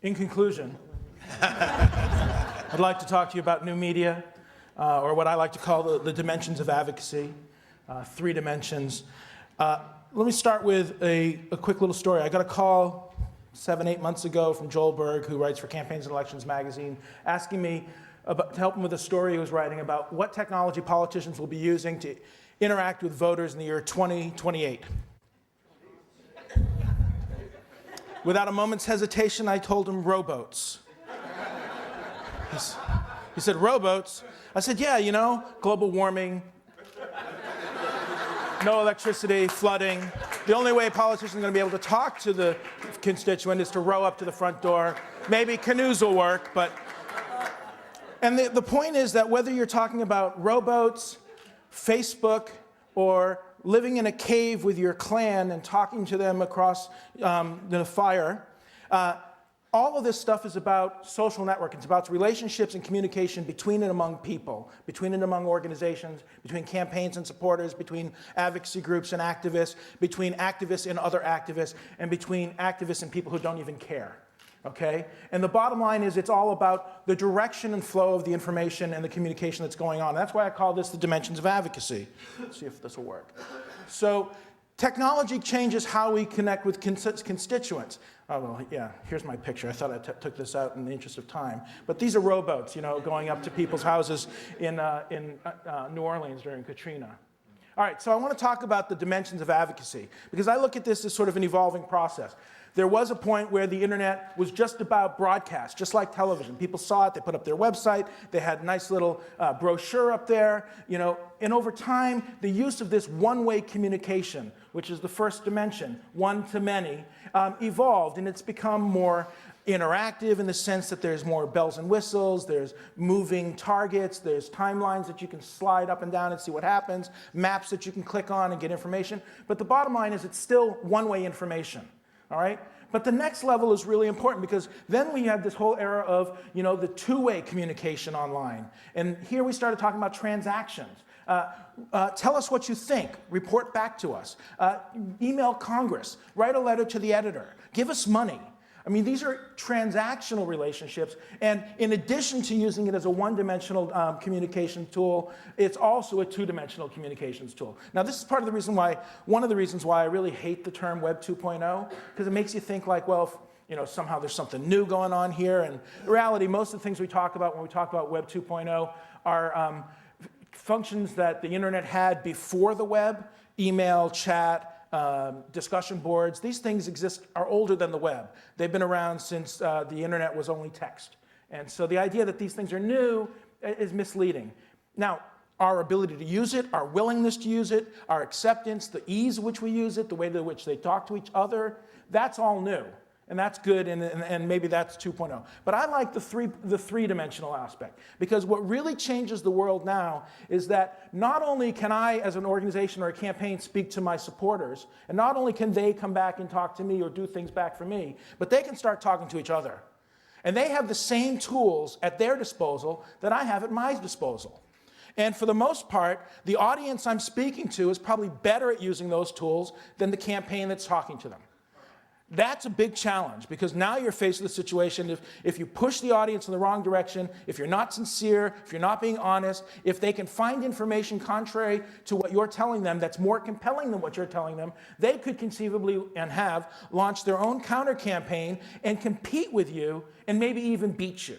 In conclusion, I'd like to talk to you about new media, or what I like to call the dimensions of advocacy, 3 dimensions. Let me start with a quick little story. I got a call 7-8 months ago from Joel Berg, who writes for Campaigns and Elections magazine, asking me to help him with a story he was writing about what technology politicians will be using to interact with voters in the year 2028. Without a moment's hesitation, I told him rowboats. He said, rowboats? I said, yeah, you know, global warming, no electricity, flooding. The only way politicians are going to be able to talk to the constituent is to row up to the front door. Maybe canoes will work, but... And the point is that whether you're talking about rowboats, Facebook, or living in a cave with your clan and talking to them across the fire, all of this stuff is about social network. It's about relationships and communication between and among people, between and among organizations, between campaigns and supporters, between advocacy groups and activists, between activists and other activists, and between activists and people who don't even care. Okay? And the bottom line is it's all about the direction and flow of the information and the communication that's going on. That's why I call this the dimensions of advocacy. Let's see if this will work. So technology changes how we connect with constituents. Oh, well, yeah, here's my picture. I thought I took this out in the interest of time. But these are rowboats, you know, going up to people's houses in New Orleans during Katrina. All right, so I want to talk about the dimensions of advocacy, because I look at this as sort of an evolving process. There was a point where the internet was just about broadcast, just like television. People saw it, they put up their website, they had a nice little brochure up there, you know, and over time, the use of this one-way communication, which is the first dimension, one to many, evolved, and it's become more interactive in the sense that there's more bells and whistles, there's moving targets, there's timelines that you can slide up and down and see what happens, maps that you can click on and get information. But the bottom line is it's still one-way information. All right? But the next level is really important, because then we have this whole era of, you know, the two-way communication online. And here we started talking about transactions. Tell us what you think. Report back to us. Email Congress. Write a letter to the editor. Give us money. I mean, these are transactional relationships, and in addition to using it as a one-dimensional communication tool, it's also a two-dimensional communications tool. Now, this is part of the reason why, one of the reasons why I really hate the term Web 2.0, because it makes you think like, well, if, you know, somehow there's something new going on here, and in reality, most of the things we talk about when we talk about Web 2.0 are functions that the internet had before the web: email, chat, discussion boards. These things are older than the web. They've been around since the internet was only text. And so the idea that these things are new is misleading. Now, our ability to use it, our willingness to use it, our acceptance, the ease with which we use it, the way in which they talk to each other, that's all new. And that's good, and maybe that's 2.0. But I like the three-dimensional aspect, because what really changes the world now is that not only can I, as an organization or a campaign, speak to my supporters, and not only can they come back and talk to me or do things back for me, but they can start talking to each other. And they have the same tools at their disposal that I have at my disposal. And for the most part, the audience I'm speaking to is probably better at using those tools than the campaign that's talking to them. That's a big challenge, because now you're faced with a situation if you push the audience in the wrong direction, if you're not sincere, if you're not being honest, if they can find information contrary to what you're telling them that's more compelling than what you're telling them, they could conceivably, and have, launched their own counter-campaign and compete with you and maybe even beat you.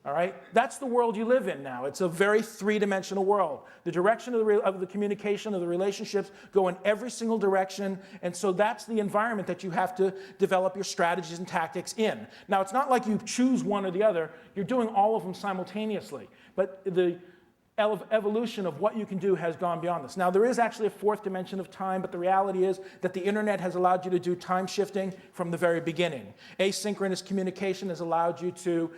All right? That's the world you live in now. It's a very three-dimensional world. The direction of the communication, of the relationships, go in every single direction, and so that's the environment that you have to develop your strategies and tactics in. Now, it's not like you choose one or the other. You're doing all of them simultaneously, but the evolution of what you can do has gone beyond this. Now, there is actually a fourth dimension of time, but the reality is that the internet has allowed you to do time shifting from the very beginning. Asynchronous communication has allowed you to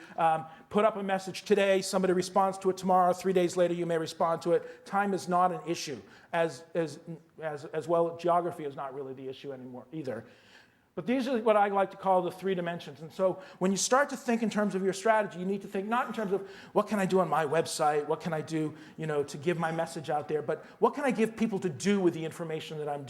put up a message today, somebody responds to it tomorrow, 3 days later you may respond to it. Time is not an issue. As well, geography is not really the issue anymore either. But these are what I like to call the 3 dimensions. And so when you start to think in terms of your strategy, you need to think not in terms of what can I do on my website, what can I do, to give my message out there, but what can I give people to do with the information that I'm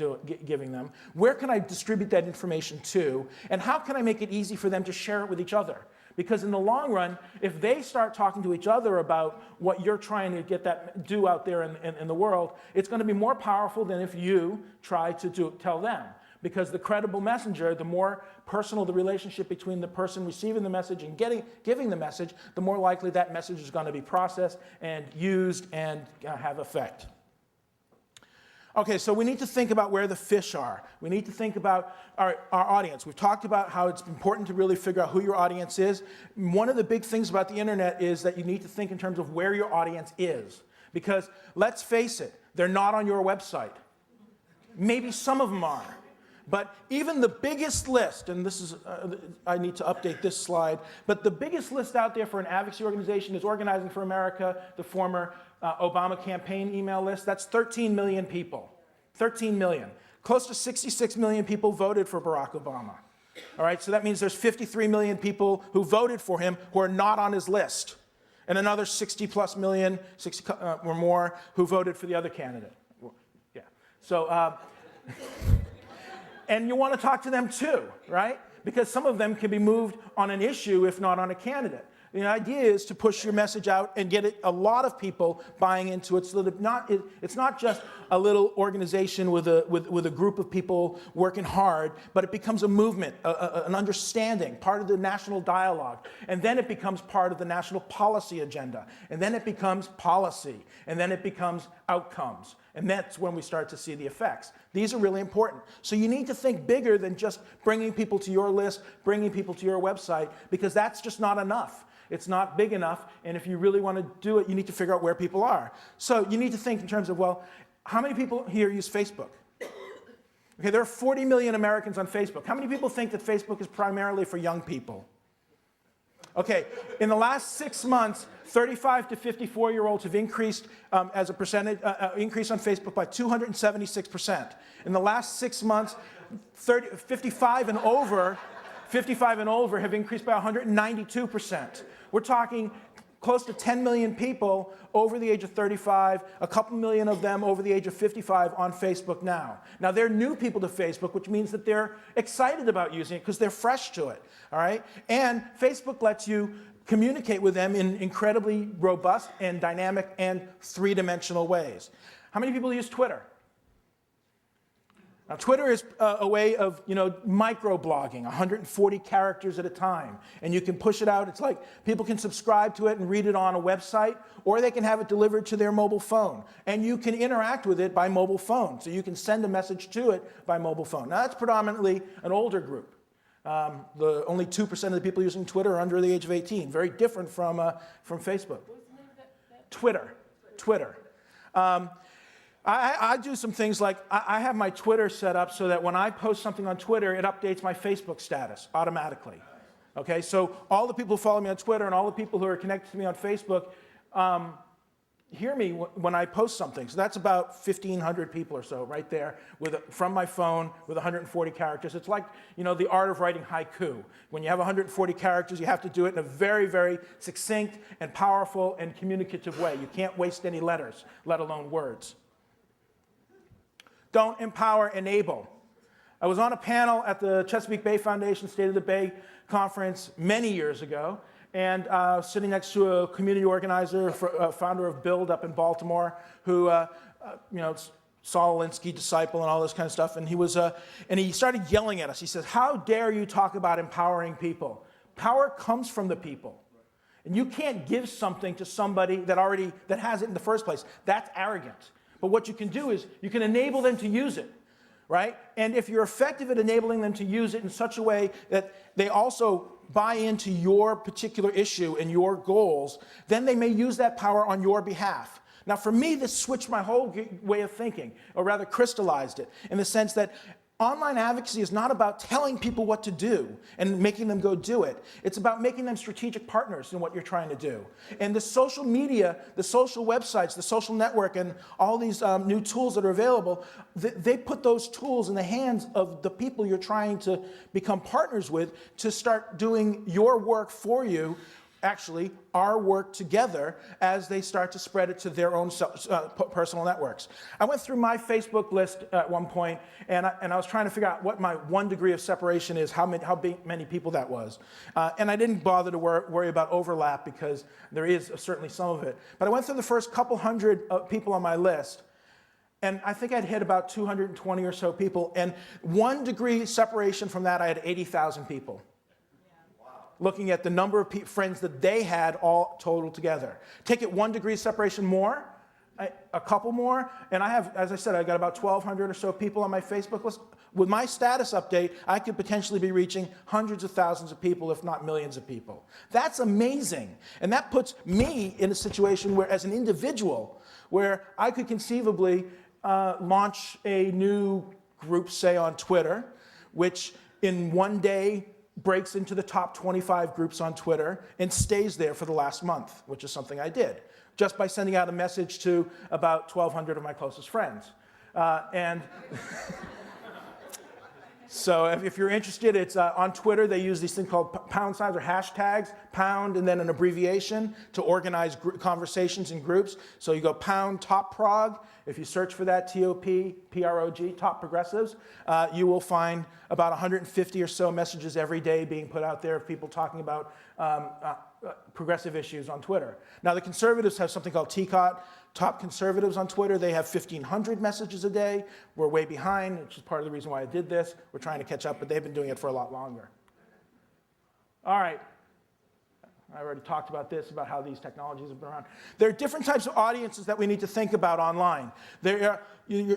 giving them? Where can I distribute that information to? And how can I make it easy for them to share it with each other? Because in the long run, if they start talking to each other about what you're trying to do out there in the world, it's going to be more powerful than if you try to tell them. Because the credible messenger, the more personal the relationship between the person receiving the message and giving the message, the more likely that message is going to be processed and used and have effect. Okay, so we need to think about where the fish are. We need to think about our audience. We've talked about how it's important to really figure out who your audience is. One of the big things about the internet is that you need to think in terms of where your audience is. Because let's face it, they're not on your website. Maybe some of them are. But even the biggest list, and this is, I need to update this slide, but the biggest list out there for an advocacy organization is Organizing for America, the former Obama campaign email list. That's 13 million people. 13 million. Close to 66 million people voted for Barack Obama. All right, so that means there's 53 million people who voted for him who are not on his list. And another 60 plus million, 60 or more, who voted for the other candidate. Yeah. So, and you want to talk to them too, right? Because some of them can be moved on an issue, if not on a candidate. The idea is to push your message out and get a lot of people buying into it, so that it's not just a little organization with a group of people working hard, but it becomes a movement, an understanding, part of the national dialogue. And then it becomes part of the national policy agenda. And then it becomes policy. And then it becomes outcomes. And that's when we start to see the effects. These are really important. So you need to think bigger than just bringing people to your list, bringing people to your website, because that's just not enough. It's not big enough, and if you really want to do it, you need to figure out where people are. So you need to think in terms of, well, how many people here use Facebook? Okay, there are 40 million Americans on Facebook. How many people think that Facebook is primarily for young people? Okay, in the last 6 months, 35 to 54-year-olds have increased as a percentage, increase on Facebook by 276%. In the last 6 months, 55 and over have increased by 192%. We're talking close to 10 million people over the age of 35, a couple million of them over the age of 55 on Facebook now. Now, they're new people to Facebook, which means that they're excited about using it because they're fresh to it, all right? And Facebook lets you communicate with them in incredibly robust and dynamic and three-dimensional ways. How many people use Twitter? Now, Twitter is a way of, microblogging, 140 characters at a time. And you can push it out. It's like people can subscribe to it and read it on a website, or they can have it delivered to their mobile phone. And you can interact with it by mobile phone. So you can send a message to it by mobile phone. Now, that's predominantly an older group. Only 2% of the people using Twitter are under the age of 18. Very different from Facebook. What's the name of that? Twitter. I do some things like, I have my Twitter set up so that when I post something on Twitter, it updates my Facebook status automatically. Okay, so all the people who follow me on Twitter and all the people who are connected to me on Facebook hear me when I post something. So that's about 1,500 people or so right there from my phone with 140 characters. It's like, the art of writing haiku. When you have 140 characters, you have to do it in a very, very succinct and powerful and communicative way. You can't waste any letters, let alone words. Don't empower, enable. I was on a panel at the Chesapeake Bay Foundation State of the Bay Conference many years ago, and sitting next to a community organizer, founder of Build up in Baltimore, who, Saul Alinsky disciple and all this kind of stuff, and he started yelling at us. He says, "How dare you talk about empowering people? Power comes from the people. And you can't give something to somebody that has it in the first place. That's arrogant. But what you can do is you can enable them to use it, right? And if you're effective at enabling them to use it in such a way that they also buy into your particular issue and your goals, then they may use that power on your behalf." Now, for me, this switched my whole way of thinking, or rather crystallized it, in the sense that Online advocacy is not about telling people what to do and making them go do it. It's about making them strategic partners in what you're trying to do. And the social media, the social websites, the social network, and all these new tools that are available, they put those tools in the hands of the people you're trying to become partners with to start doing your work for you, actually our work together, as they start to spread it to their own personal networks. I went through my Facebook list at one point, and I was trying to figure out what my 1 degree of separation is, how many people that was. And I didn't bother to worry about overlap, because there is certainly some of it. But I went through the first couple hundred people on my list, and I think I'd hit about 220 or so people, and 1 degree separation from that, I had 80,000 people. Looking at the number of friends that they had all total together. Take it 1 degree separation more, a couple more, and I have, as I said, I got about 1,200 or so people on my Facebook list. With my status update, I could potentially be reaching hundreds of thousands of people, if not millions of people. That's amazing. And that puts me in a situation where, as an individual, where I could conceivably launch a new group, say on Twitter, which in one day breaks into the top 25 groups on Twitter and stays there for the last month, which is something I did, just by sending out a message to about 1,200 of my closest friends. So if you're interested, it's on Twitter, they use these things called pound signs or hashtags, pound and then an abbreviation to organize conversations in groups. So you go pound top prog. If you search for that, TOP-PROG, top progressives, you will find about 150 or so messages every day being put out there of people talking about progressive issues on Twitter. Now, the conservatives have something called TCOT, top conservatives on Twitter. They have 1,500 messages a day. We're way behind, which is part of the reason why I did this. We're trying to catch up, but they've been doing it for a lot longer. All right. I already talked about this, about how these technologies have been around. There are different types of audiences that we need to think about online. There are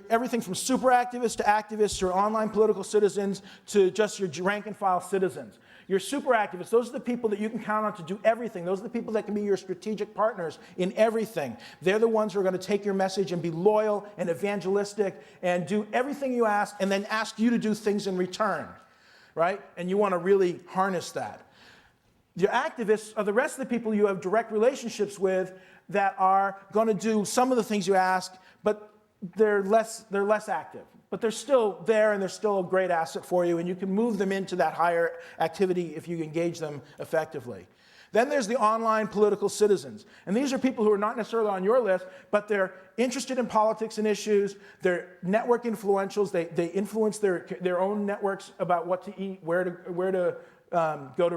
everything from super activists to activists or online political citizens to just your rank and file citizens. Your super activists, those are the people that you can count on to do everything. Those are the people that can be your strategic partners in everything. They're the ones who are going to take your message and be loyal and evangelistic and do everything you ask and then ask you to do things in return, right? And you want to really harness that. Your activists are the rest of the people you have direct relationships with that are going to do some of the things you ask, but they're less active. But they're still there, and they're still a great asset for you, and you can move them into that higher activity if you engage them effectively. Then there's the online political citizens. And these are people who are not necessarily on your list, but they're interested in politics and issues. They're network influentials. They influence their own networks about what to eat, where to go to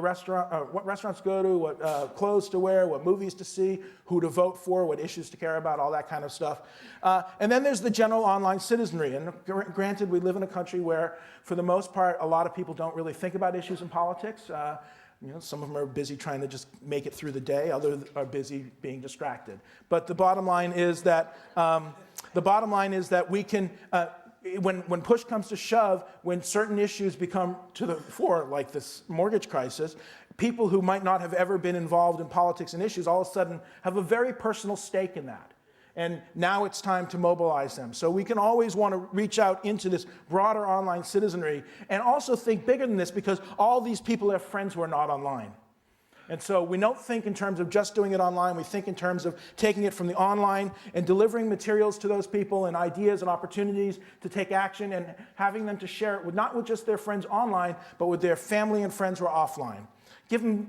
what restaurants to go to, what clothes to wear, what movies to see, who to vote for, what issues to care about, all that kind of stuff. And then there's the general online citizenry. And granted, we live in a country where, for the most part, a lot of people don't really think about issues in politics. Some of them are busy trying to just make it through the day. Others are busy being distracted. But the bottom line is that we can. When push comes to shove, when certain issues become to the fore, like this mortgage crisis, people who might not have ever been involved in politics and issues all of a sudden have a very personal stake in that. And now it's time to mobilize them. So we can always want to reach out into this broader online citizenry and also think bigger than this, because all these people have friends who are not online. And so we don't think in terms of just doing it online. We think in terms of taking it from the online and delivering materials to those people and ideas and opportunities to take action and having them to share it with not with just their friends online, but with their family and friends who are offline. Give them,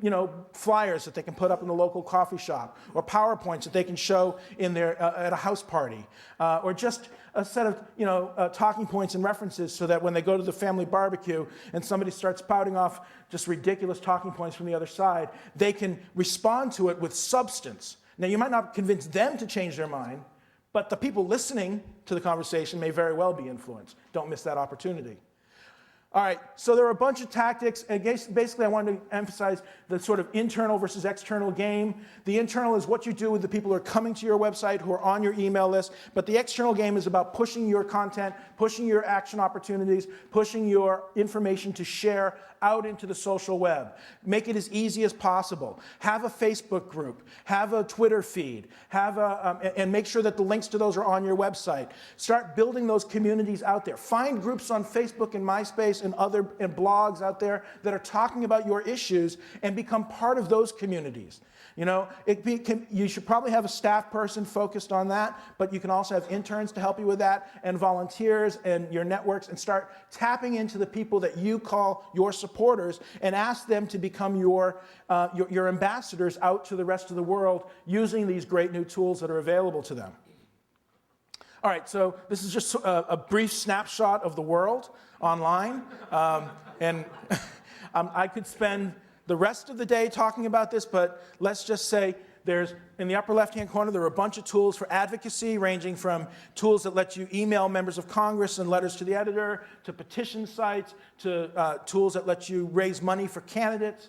flyers that they can put up in the local coffee shop, or PowerPoints that they can show in at a house party, or just a set of talking points and references so that when they go to the family barbecue and somebody starts spouting off just ridiculous talking points from the other side, they can respond to it with substance. Now, you might not convince them to change their mind, but the people listening to the conversation may very well be influenced. Don't miss that opportunity. All right, so there are a bunch of tactics, and basically I wanted to emphasize the sort of internal versus external game. The internal is what you do with the people who are coming to your website, who are on your email list, but the external game is about pushing your content, pushing your action opportunities, pushing your information to share out into the social web. Make it as easy as possible. Have a Facebook group, have a Twitter feed, and make sure that the links to those are on your website. Start building those communities out there. Find groups on Facebook and MySpace and other blogs out there that are talking about your issues, and become part of those communities. You know, you should probably have a staff person focused on that, but you can also have interns to help you with that, and volunteers and your networks, and start tapping into the people that you call your supporters and ask them to become your ambassadors out to the rest of the world using these great new tools that are available to them. All right, so this is just a brief snapshot of the world online, and I could spend the rest of the day talking about this, but let's just say there's, in the upper left-hand corner, there are a bunch of tools for advocacy, ranging from tools that let you email members of Congress and letters to the editor, to petition sites, to tools that let you raise money for candidates.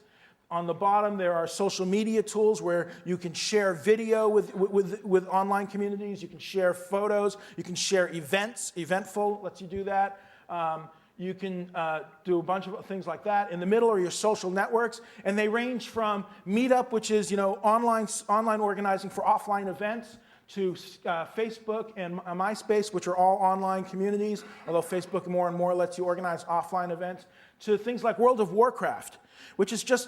On the bottom, there are social media tools where you can share video with online communities, you can share photos, you can share events. Eventful lets you do that. You can do a bunch of things like that. In the middle are your social networks, and they range from Meetup, which is online organizing for offline events, to Facebook and MySpace, which are all online communities, although Facebook more and more lets you organize offline events, to things like World of Warcraft, which is just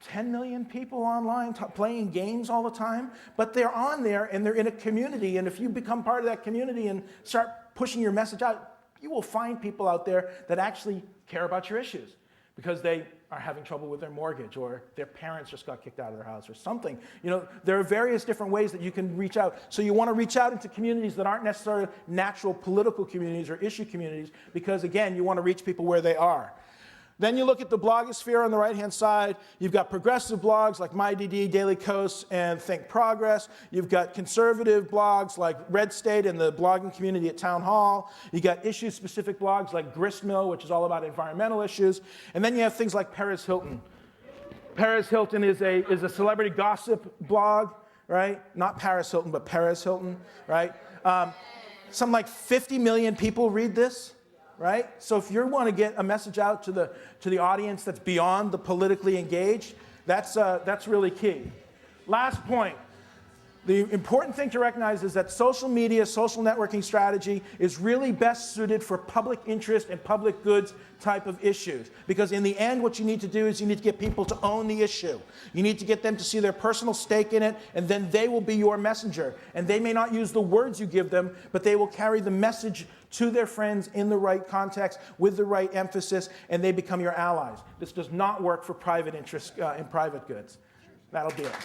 10 million people online playing games all the time, but they're on there and they're in a community, and if you become part of that community and start pushing your message out, you will find people out there that actually care about your issues because they are having trouble with their mortgage, or their parents just got kicked out of their house or something. You know, there are various different ways that you can reach out. So you want to reach out into communities that aren't necessarily natural political communities or issue communities, because again, you want to reach people where they are. Then you look at the blogosphere on the right-hand side. You've got progressive blogs like MyDD, Daily Kos, and Think Progress. You've got conservative blogs like Red State and the blogging community at Town Hall. You've got issue-specific blogs like Gristmill, which is all about environmental issues. And then you have things like Paris Hilton. Paris Hilton is a celebrity gossip blog, right? Not Paris Hilton, but Paris Hilton, right? Some like 50 million people read this. Right? So if you want to get a message out to the audience that's beyond the politically engaged, that's really key. Last point. The important thing to recognize is that social media, social networking strategy is really best suited for public interest and public goods type of issues. Because in the end, what you need to do is you need to get people to own the issue. You need to get them to see their personal stake in it, and then they will be your messenger. And they may not use the words you give them, but they will carry the message to their friends in the right context, with the right emphasis, and they become your allies. This does not work for private interests in private goods. That'll be it.